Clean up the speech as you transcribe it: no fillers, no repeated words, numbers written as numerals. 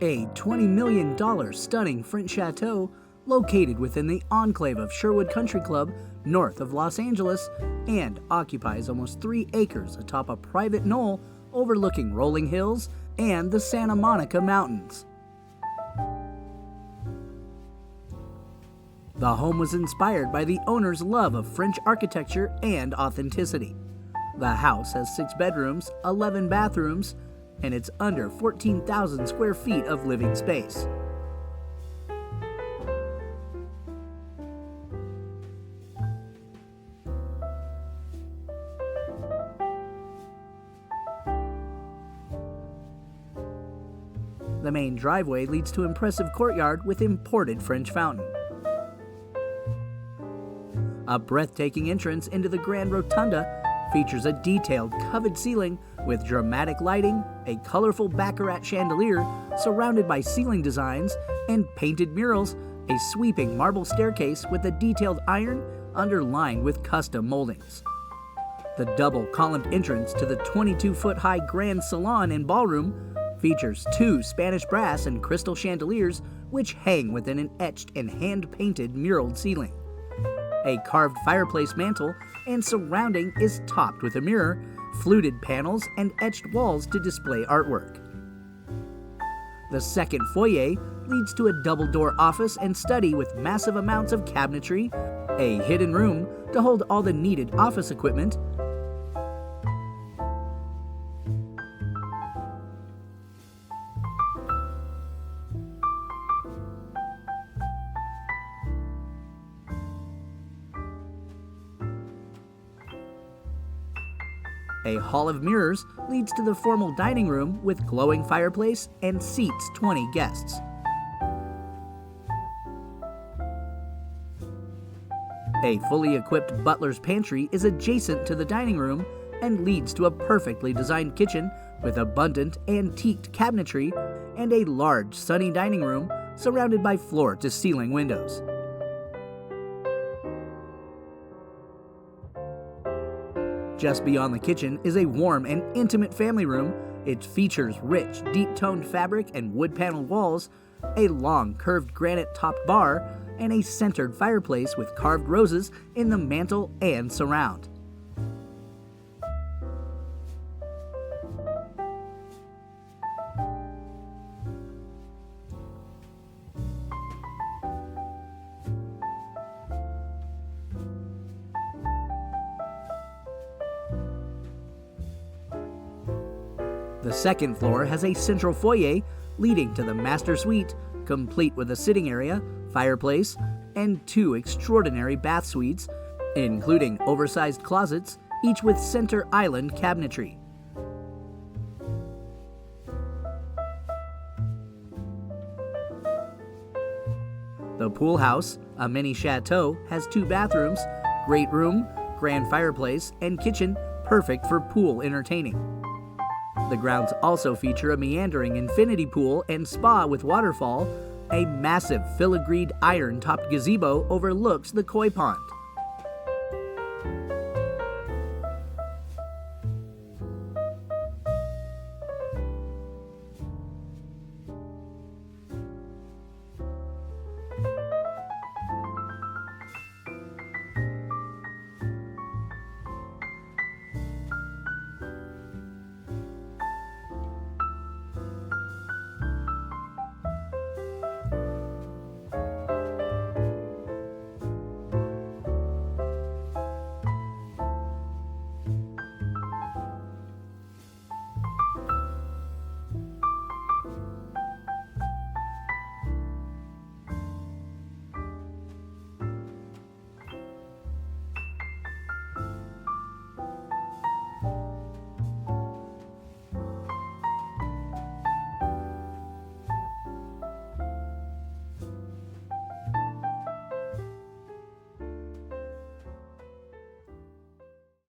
a $20 million stunning French chateau located within the Enclave of Sherwood Country Club north of Los Angeles and occupies almost 3 acres atop a private knoll overlooking rolling hills and the Santa Monica Mountains. The home was inspired by the owner's love of French architecture and authenticity. The house has 6 bedrooms, 11 bathrooms, and it's under 14,000 square feet of living space. The main driveway leads to an impressive courtyard with imported French fountain. A breathtaking entrance into the Grand Rotunda features a detailed covered ceiling with dramatic lighting, a colorful baccarat chandelier surrounded by ceiling designs and painted murals, a sweeping marble staircase with a detailed iron underlined with custom moldings. The double-columned entrance to the 22-foot-high Grand Salon and Ballroom features 2 Spanish brass and crystal chandeliers which hang within an etched and hand-painted muraled ceiling. A carved fireplace mantel and surrounding is topped with a mirror, fluted panels, and etched walls to display artwork. The second foyer leads to a double-door office and study with massive amounts of cabinetry, a hidden room to hold all the needed office equipment, a hall of mirrors leads to the formal dining room with glowing fireplace and seats 20 guests. A fully equipped butler's pantry is adjacent to the dining room and leads to a perfectly designed kitchen with abundant antiqued cabinetry and a large sunny dining room surrounded by floor-to-ceiling windows. Just beyond the kitchen is a warm and intimate family room. It features rich, deep-toned fabric and wood-paneled walls, a long, curved granite-topped bar, and a centered fireplace with carved roses in the mantel and surround. The second floor has a central foyer leading to the master suite, complete with a sitting area, fireplace, and 2 extraordinary bath suites, including oversized closets, each with center island cabinetry. The pool house, a mini chateau, has 2 bathrooms, great room, grand fireplace, and kitchen, perfect for pool entertaining. The grounds also feature a meandering infinity pool and spa with waterfall. A massive filigreed iron-topped gazebo overlooks the koi pond.